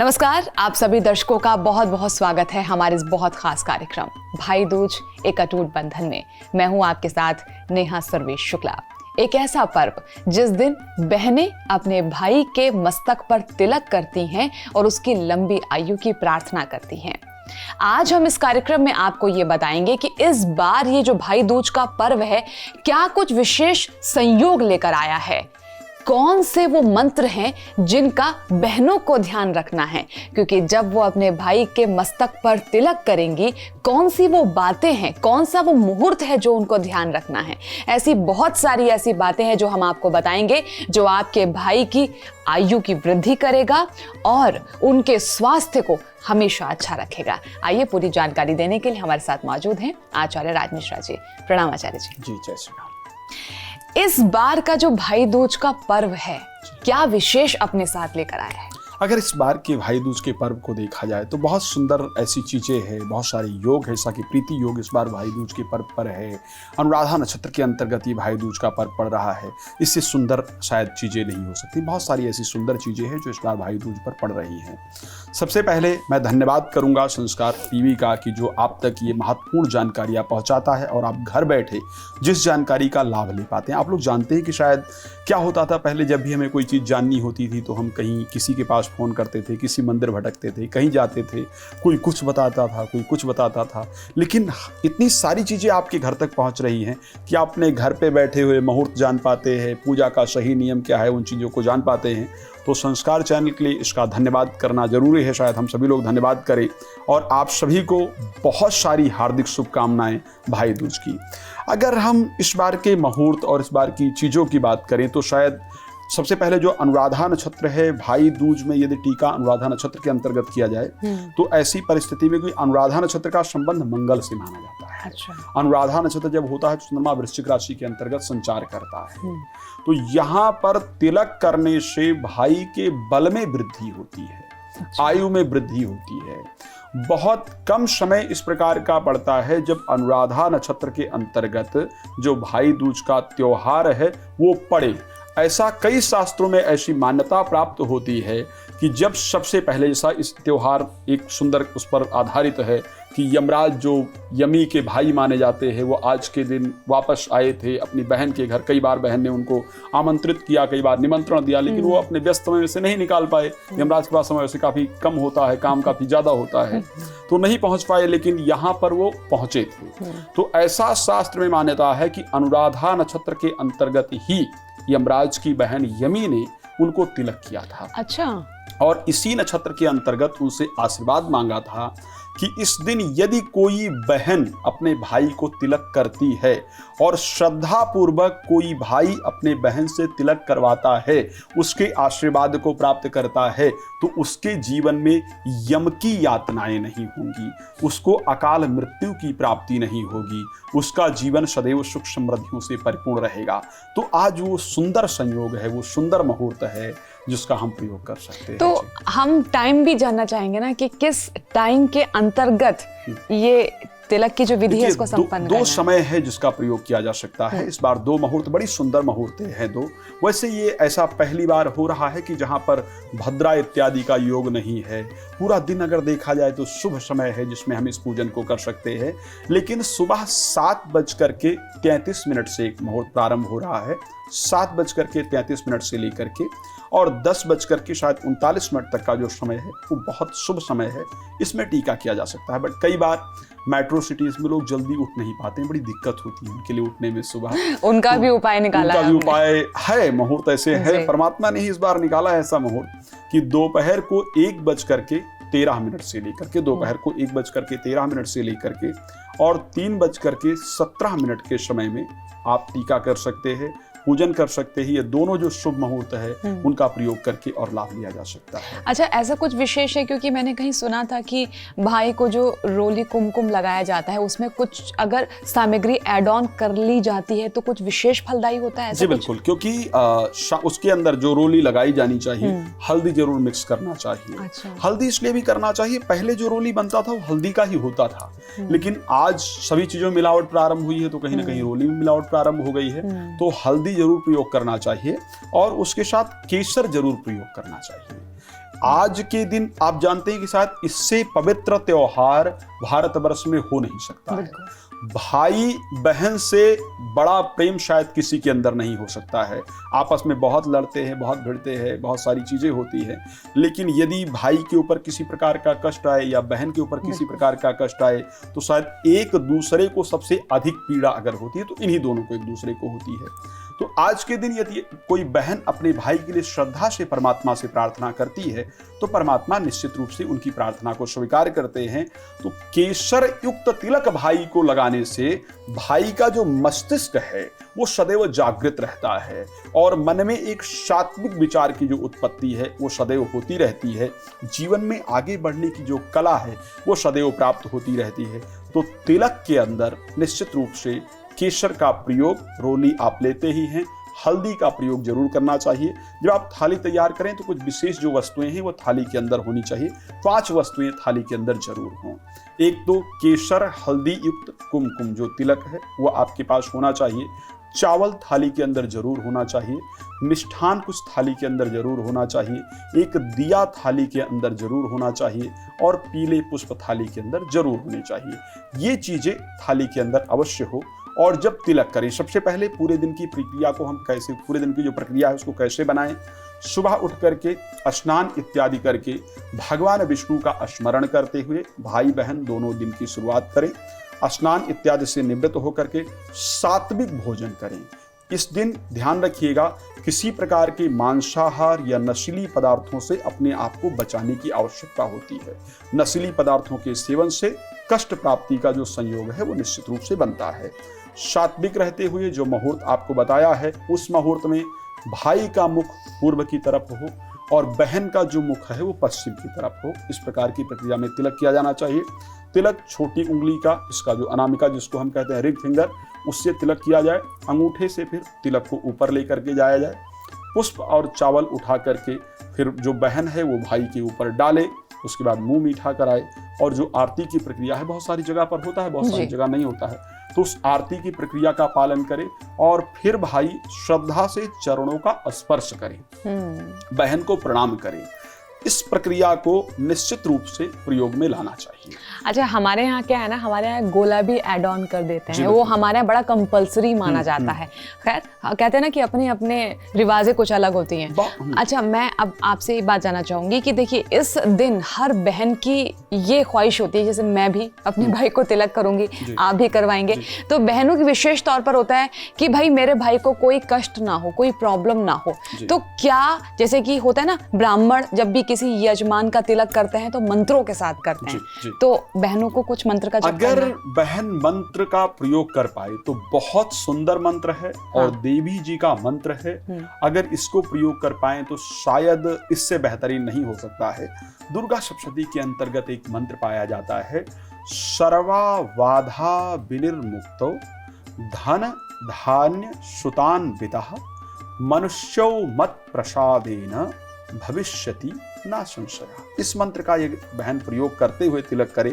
नमस्कार, आप सभी दर्शकों का बहुत बहुत स्वागत है हमारे इस बहुत खास कार्यक्रम भाई दूज एक अटूट बंधन में। मैं हूं आपके साथ नेहा सर्वेश शुक्ला। एक ऐसा पर्व जिस दिन बहनें अपने भाई के मस्तक पर तिलक करती हैं और उसकी लंबी आयु की प्रार्थना करती हैं। आज हम इस कार्यक्रम में आपको ये बताएंगे कि इस बार ये जो भाई दूज का पर्व है क्या कुछ विशेष संयोग लेकर आया है, कौन से वो मंत्र हैं जिनका बहनों को ध्यान रखना है, क्योंकि जब वो अपने भाई के मस्तक पर तिलक करेंगी कौन सी वो बातें हैं, कौन सा वो मुहूर्त है जो उनको ध्यान रखना है। ऐसी बहुत सारी ऐसी बातें हैं जो हम आपको बताएंगे जो आपके भाई की आयु की वृद्धि करेगा और उनके स्वास्थ्य को हमेशा अच्छा रखेगा। आइए पूरी जानकारी देने के लिए हमारे साथ मौजूद हैं आचार्य राज मिश्रा जी। प्रणाम आचार्य जी। जी जय श्री राम। इस बार का जो भाई दूज का पर्व है क्या विशेष अपने साथ लेकर आया है? अगर इस बार के भाई दूज के पर्व को देखा जाए तो बहुत सुंदर ऐसी चीज़ें हैं, बहुत सारे योग है, जैसा कि प्रीति योग इस बार भाई दूज के पर्व पर है। अनुराधा नक्षत्र के अंतर्गत ये भाई दूज का पर्व पड़ रहा है। इससे सुंदर शायद चीज़ें नहीं हो सकती। बहुत सारी ऐसी सुंदर चीज़ें हैं जो इस बार भाई दूज पर पड़ रही हैं। सबसे पहले मैं धन्यवाद करूंगा संस्कार टीवी का कि जो आप तक ये महत्वपूर्ण जानकारियाँ पहुँचाता है और आप घर बैठे जिस जानकारी का लाभ ले पाते हैं। आप लोग जानते हैं कि शायद क्या होता था पहले, जब भी हमें कोई चीज़ जाननी होती थी तो हम कहीं किसी के पास फ़ोन करते थे, किसी मंदिर भटकते थे, कहीं जाते थे, कोई कुछ बताता था, कोई कुछ बताता था। लेकिन इतनी सारी चीज़ें आपके घर तक पहुंच रही हैं कि आप अपने घर पे बैठे हुए मुहूर्त जान पाते हैं, पूजा का सही नियम क्या है, उन चीज़ों को जान पाते हैं। तो संस्कार चैनल के लिए इसका धन्यवाद करना जरूरी है, शायद हम सभी लोग धन्यवाद करें। और आप सभी को बहुत सारी हार्दिक शुभकामनाएं भाई दूज की। अगर हम इस बार के मुहूर्त और इस बार की चीज़ों की बात करें तो शायद सबसे पहले जो अनुराधा नक्षत्र है, भाई दूज में यदि टीका अनुराधा नक्षत्र के अंतर्गत किया जाए तो ऐसी परिस्थिति में कोई अनुराधा नक्षत्र का संबंध मंगल से माना जाता है। अच्छा। अनुराधा नक्षत्र जब होता है तो चंद्रमा वृश्चिक राशि के अंतर्गत संचार करता है। तो यहाँ पर तिलक करने से भाई के बल में वृद्धि होती है। अच्छा। आयु में वृद्धि होती है। बहुत कम समय इस प्रकार का पड़ता है जब अनुराधा नक्षत्र के अंतर्गत जो भाई दूज का त्योहार है वो पड़े। ऐसा कई शास्त्रों में ऐसी मान्यता प्राप्त होती है कि जब सबसे पहले, जैसा इस त्योहार एक सुंदर उस पर आधारित है कि यमराज जो यमी के भाई माने जाते हैं वो आज के दिन वापस आए थे अपनी बहन के घर। कई बार बहन ने उनको आमंत्रित किया, कई बार निमंत्रण दिया, लेकिन वो अपने व्यस्त समय में से नहीं निकाल पाए। यमराज के पास समय वैसे काफ़ी कम होता है, काम काफ़ी ज़्यादा होता है, तो नहीं पहुँच पाए, लेकिन यहाँ पर वो पहुँचे थे। तो ऐसा शास्त्र में मान्यता है कि अनुराधा नक्षत्र के अंतर्गत ही यमराज की बहन यमी ने उनको तिलक किया था। अच्छा। और इसी नक्षत्र के अंतर्गत उनसे आशीर्वाद मांगा था कि इस दिन यदि कोई बहन अपने भाई को तिलक करती है और श्रद्धा पूर्वक कोई भाई अपने बहन से तिलक करवाता है, उसके आशीर्वाद को प्राप्त करता है, तो उसके जीवन में यम की यातनाएं नहीं होंगी, उसको अकाल मृत्यु की प्राप्ति नहीं होगी, उसका जीवन सदैव सुख समृद्धियों से परिपूर्ण रहेगा। तो आज वो सुंदर संयोग है, वो सुंदर मुहूर्त है जिसका हम प्रयोग कर सकते हैं। तो हम टाइम भी जानना चाहेंगे ना कि किस टाइम के अंतर्गत ये तिलक की जो विधि है इसको संपन्न करना है। दो समय है जिसका प्रयोग किया जा सकता है। इस बार दो मुहूर्त, बड़ी सुंदर मुहूर्त हैं दो। वैसे ये ऐसा पहली बार हो रहा है कि जहां पर भद्रा इत्यादि का योग नहीं है। पूरा दिन अगर देखा जाए तो शुभ समय है जिसमें हम इस पूजन को कर सकते हैं। लेकिन सुबह 7:33 से एक मुहूर्त प्रारंभ हो रहा है। 7:33 से लेकर के और 10:39 तक का जो समय है वो बहुत शुभ समय है। इसमें टीका किया जा सकता है। बट कई बार मेट्रो सिटीज में लोग जल्दी उठ नहीं पाते हैं, बड़ी दिक्कत होती है उनके लिए उठने में सुबह। उनका भी उपाय निकाला है। उनका भी उपाय है, मुहूर्त ऐसे है। परमात्मा ने ही इस बार निकाला है ऐसा मुहूर्त कि दोपहर को 1:13 से लेकर के, दोपहर को 1:13 से लेकर के और 3:17 के समय में आप टीका कर सकते हैं, पूजन कर सकते हैं। ये दोनों जो शुभ मुहूर्त है उनका प्रयोग करके और लाभ लिया जा सकता है। अच्छा, ऐसा कुछ विशेष है? क्योंकि मैंने कहीं सुना था कि भाई को जो रोली कुमकुम लगाया जाता है उसमें कुछ अगर सामग्री ऐड ऑन कर ली जाती है तो कुछ विशेष फलदायी होता है। जी बिल्कुल, क्योंकि उसके अंदर जो रोली लगाई जानी चाहिए हल्दी जरूर मिक्स करना चाहिए। अच्छा। हल्दी इसलिए भी करना चाहिए, पहले जो रोली बनता था वो हल्दी का ही होता था, लेकिन आज सभी चीजों में मिलावट प्रारंभ हुई है तो कहीं ना कहीं रोली में मिलावट प्रारंभ हो गई है। तो हल्दी जरूर प्रयोग करना चाहिए और उसके साथ केसर जरूर प्रयोग करना चाहिए। आज के दिन आप जानते हैं कि शायद इससे पवित्र त्योहार भारतवर्ष में हो नहीं सकता है। भाई बहन से बड़ा प्रेम शायद किसी के अंदर नहीं हो सकता है। आपस में बहुत लड़ते हैं, बहुत भिड़ते हैं, बहुत सारी चीजें होती हैं, लेकिन यदि भाई के ऊपर किसी प्रकार का कष्ट आए या बहन के ऊपर किसी प्रकार का कष्ट आए तो शायद एक दूसरे को सबसे अधिक पीड़ा अगर होती है तो इन्हीं दोनों को एक दूसरे को होती है। तो आज के दिन यदि कोई बहन अपने भाई के लिए श्रद्धा से परमात्मा से प्रार्थना करती है तो परमात्मा निश्चित रूप से उनकी प्रार्थना को स्वीकार करते हैं। तो केसर युक्त तिलक भाई को लगाने से भाई का जो मस्तिष्क है वो सदैव जागृत रहता है और मन में एक सात्विक विचार की जो उत्पत्ति है वो सदैव होती रहती है। जीवन में आगे बढ़ने की जो कला है वो सदैव प्राप्त होती रहती है। तो तिलक के अंदर निश्चित रूप से केसर का प्रयोग, रोली आप लेते ही हैं, हल्दी का प्रयोग जरूर करना चाहिए। जब आप थाली तैयार करें तो कुछ विशेष जो वस्तुएं हैं वो थाली के अंदर होनी चाहिए। 5 वस्तुएं थाली के अंदर जरूर हों। एक तो केसर हल्दी युक्त कुमकुम जो तिलक है वो आपके पास होना चाहिए। चावल थाली के अंदर जरूर होना चाहिए। मिष्ठान कुछ थाली के अंदर जरूर होना चाहिए। एक दिया थाली के अंदर जरूर होना चाहिए और पीले पुष्प थाली के अंदर जरूर होने चाहिए। ये चीजें थाली के अंदर अवश्य हो। और जब तिलक करें सबसे पहले पूरे दिन की प्रक्रिया को हम कैसे, पूरे दिन की जो प्रक्रिया है उसको कैसे बनाएं। सुबह उठ करके स्नान इत्यादि करके भगवान विष्णु का स्मरण करते हुए भाई बहन दोनों दिन की शुरुआत करें। स्नान इत्यादि से निवृत्त होकर के सात्विक भोजन करें। इस दिन ध्यान रखिएगा किसी प्रकार के मांसाहार या नशीली पदार्थों से अपने आप को बचाने की आवश्यकता होती है। नशीली पदार्थों के सेवन से कष्ट प्राप्ति का जो संयोग है वो निश्चित रूप से बनता है। सात्विक रहते हुए जो मुहूर्त आपको बताया है उस मुहूर्त में भाई का मुख पूर्व की तरफ हो और बहन का जो मुख है वो पश्चिम की तरफ हो। इस प्रकार की प्रक्रिया में तिलक किया जाना चाहिए। तिलक छोटी उंगली का, इसका जो अनामिका जिसको हम कहते हैं रिंग फिंगर, उससे तिलक किया जाए। अंगूठे से फिर तिलक को ऊपर लेकर के जाया जाए। पुष्प और चावल उठा करके फिर जो बहन है वो भाई के ऊपर डाले। उसके बाद मुंह मीठा कराए। और जो आरती की प्रक्रिया है बहुत सारी जगह पर होता है, बहुत सारी जगह नहीं होता है, तो उस आरती की प्रक्रिया का पालन करें और फिर भाई श्रद्धा से चरणों का स्पर्श करें, बहन को प्रणाम करें। इस प्रक्रिया को निश्चित रूप से प्रयोग में लाना चाहिए। अच्छा, हमारे यहाँ क्या है ना, हमारे यहाँ गोला भी ऐड ऑन कर देते हैं, वो हमारे यहाँ बड़ा कंपलसरी माना जाता है। खैर, कहते हैं ना कि अपने अपने रिवाजें कुछ अलग होती हैं। अच्छा, मैं अब आपसे ये बात जानना चाहूंगी कि देखिए इस दिन हर बहन की ये ख्वाहिश होती है, जैसे मैं भी अपने भाई को तिलक करूंगी, आप भी करवाएंगे, तो बहनों की विशेष तौर पर होता है कि भाई मेरे भाई को कोई कष्ट ना हो, कोई प्रॉब्लम ना हो। तो क्या, जैसे कि होता है ना, ब्राह्मण जब भी किसी यजमान का तिलक करते हैं तो मंत्रों के साथ करते हैं, तो बहनों को कुछ मंत्र का अगर बहन मंत्र का प्रयोग कर पाए तो बहुत सुंदर मंत्र है और देवी जी का मंत्र है। अगर इसको प्रयोग कर पाए तो शायद इससे बेहतरीन नहीं हो सकता है। दुर्गा सप्तशती के अंतर्गत एक मंत्र पाया जाता है, सर्वा बाधा विनिर्मुक्तो धन धान्य सुतान्वितः मनुष्यो मत प्रसादेन भविष्यति ना संशय। इस मंत्र का ये बहन प्रयोग करते हुए तिलक करे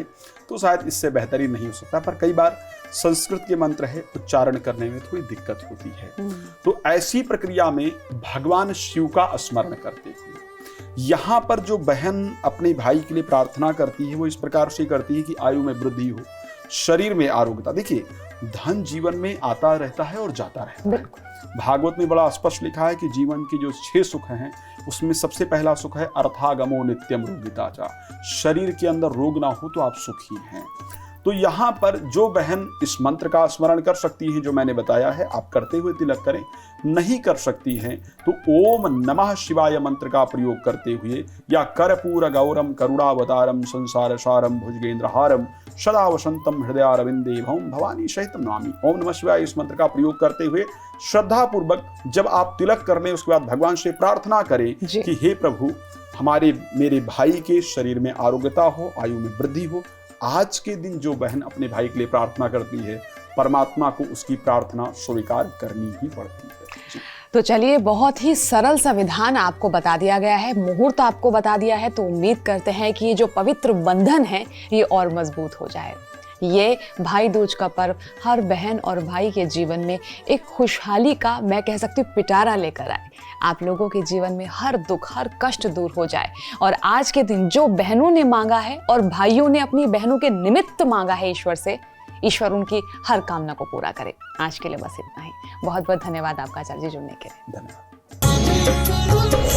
तो शायद इससे बेहतरीन नहीं हो सकता, पर कई बार संस्कृत के मंत्र है, उच्चारण करने में थोड़ी दिक्कत होती है। तो ऐसी प्रक्रिया में भगवान शिव का स्मरण करते हुए यहाँ पर जो बहन अपने भाई के लिए प्रार्थना करती है वो इस प्रकार से करती है कि आयु में वृद्धि हो, शरीर में आरोग्यता। देखिए, धन जीवन में आता रहता है और जाता रहता है। भागवत में बड़ा स्पष्ट लिखा है कि जीवन के जो 6 सुख हैं उसमें सबसे पहला सुख है अर्थागमो नित्यम रोगिता चा। शरीर के अंदर रोग ना हो तो आप सुखी हैं। तो यहाँ पर जो बहन इस मंत्र का स्मरण कर सकती है जो मैंने बताया है, आप करते हुए तिलक करें। नहीं कर सकती हैं तो ओम नमः शिवाय मंत्र का प्रयोग करते हुए या कर्पूर गौरम करुणावतारम संसार सारम भुजगेंद्रहारम सदा वसंतम हृदयारविंदे भौम भवानी सहितम नमामि, ओम नमः शिवाय इस मंत्र का प्रयोग करते हुए श्रद्धा पूर्वक जब आप तिलक करने उसके बाद भगवान से प्रार्थना करें कि हे प्रभु, मेरे भाई के शरीर में आरोग्यता हो, आयु में वृद्धि हो। आज के दिन जो बहन अपने भाई के लिए प्रार्थना करती है, परमात्मा को उसकी प्रार्थना स्वीकार करनी ही पड़ती है। तो चलिए, बहुत ही सरल सा विधान आपको बता दिया गया है, मुहूर्त आपको बता दिया है, तो उम्मीद करते हैं कि ये जो पवित्र बंधन है ये और मजबूत हो जाए। ये भाई दूज का पर्व हर बहन और भाई के जीवन में एक खुशहाली का, मैं कह सकती हूँ, पिटारा लेकर आए। आप लोगों के जीवन में हर दुख, हर कष्ट दूर हो जाए और आज के दिन जो बहनों ने मांगा है और भाइयों ने अपनी बहनों के निमित्त मांगा है ईश्वर से, ईश्वर उनकी हर कामना को पूरा करे। आज के लिए बस इतना ही। बहुत बहुत धन्यवाद आपका आचार्य जी जुड़ने के लिए। धन्यवाद।